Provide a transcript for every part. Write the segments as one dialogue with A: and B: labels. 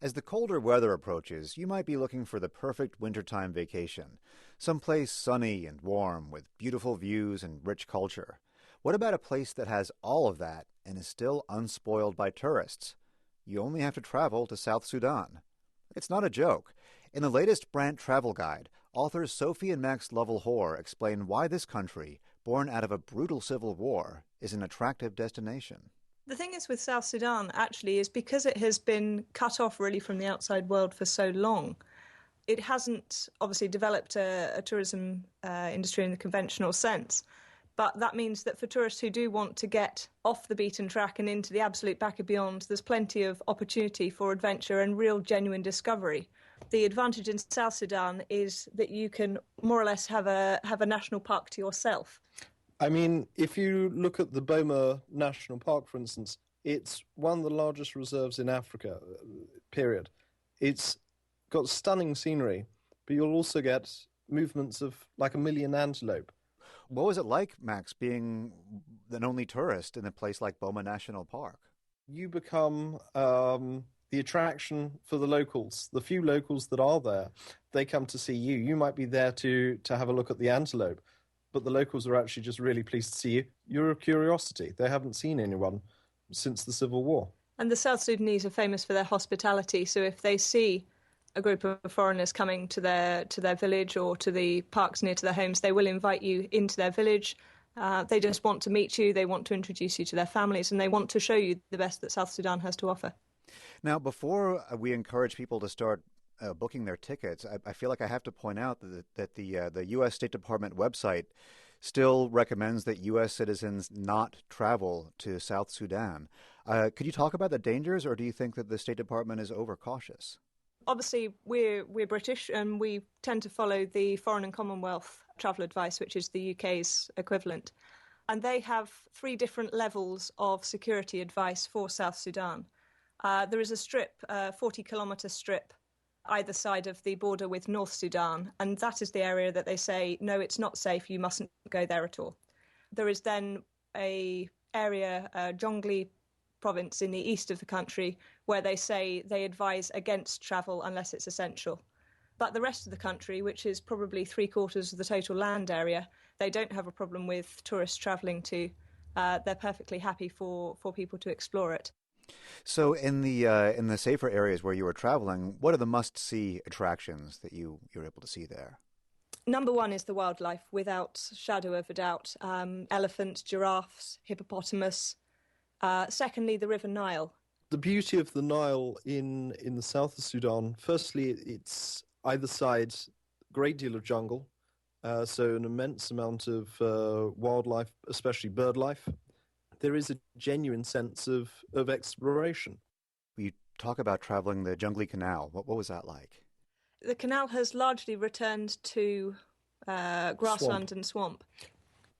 A: As the colder weather approaches, you might be looking for the perfect wintertime vacation. Someplace sunny and warm with beautiful views and rich culture. What about a place that has all of that and is still unspoiled by tourists? You only have to travel to South Sudan. It's not a joke. In the latest Brand Travel Guide, authors Sophie and Max Sophie explain why this country, born out of a brutal civil war, is an attractive destination.
B: The thing is with South Sudan, actually, is because it has been cut off really from the outside world for so long, it hasn't obviously developed a tourism industry in the conventional sense. But that means that for tourists who do want to get off the beaten track and into the absolute back of beyond, there's plenty of opportunity for adventure and real genuine discovery. The advantage in South Sudan is that you can more or less have a national park to yourself.
C: I mean, if you look at the Boma National Park, for instance, it's one of the largest reserves in Africa, period. It's got stunning scenery, but you'll also get movements of like 1 million antelope.
A: What was it like, Max, being an only tourist in a place like Boma National Park?
C: You become the attraction for the locals. The few locals that are there, they come to see you. You might be there to have a look at the antelope, but the locals are actually just really pleased to see you. You're a curiosity. They haven't seen anyone since the Civil War.
B: And the South Sudanese are famous for their hospitality, so if they see a group of foreigners coming to their village or to the parks near to their homes, they will invite you into their village. They just want to meet you, they want to introduce you to their families, and they want to show you the best that South Sudan has to offer.
A: Now, before we encourage people to start booking their tickets, I feel like I have to point out that the U.S. State Department website still recommends that U.S. citizens not travel to South Sudan. Could you talk about the dangers, or do you think that the State Department is overcautious?
B: Obviously, we're British, and we tend to follow the Foreign and Commonwealth travel advice, which is the UK's equivalent. And they have 3 different levels of security advice for South Sudan. There is a strip, a 40-kilometre strip, either side of the border with North Sudan, and that is the area that they say, no, it's not safe, you mustn't go there at all. There is then a area, Jonglei province in the east of the country, where they say they advise against travel unless it's essential. But the rest of the country, which is probably 3/4 of the total land area, they don't have a problem with tourists travelling to. They're perfectly happy for people to explore it.
A: So in the safer areas where you were traveling, what are the must-see attractions that you're able to see there?
B: Number 1 is the wildlife, without shadow of a doubt. Elephants, giraffes, hippopotamus. Secondly, the River Nile.
C: The beauty of the Nile in the south of Sudan, firstly, it's either side great deal of jungle, so an immense amount of wildlife, especially bird life. There is a genuine sense of exploration.
A: You talk about traveling the Jonglei Canal. What was that like?
B: The canal has largely returned to grassland and swamp.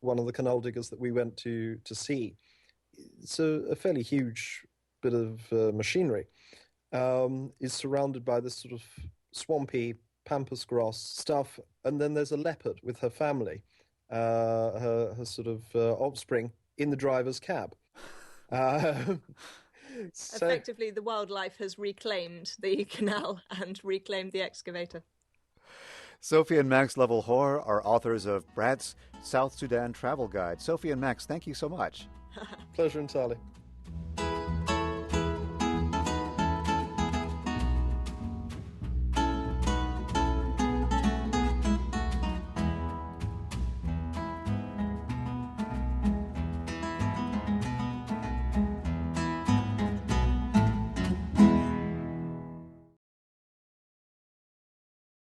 C: One of the canal diggers that we went to see, it's a fairly huge bit of machinery, is surrounded by this sort of swampy pampas grass stuff, and then there's a leopard with her family, her sort of offspring, in the driver's cab.
B: Effectively, the wildlife has reclaimed the canal and reclaimed the excavator.
A: Sophie and Max Sophie are authors of Brad's South Sudan Travel Guide. Sophie and Max, thank you so much.
C: Pleasure entirely.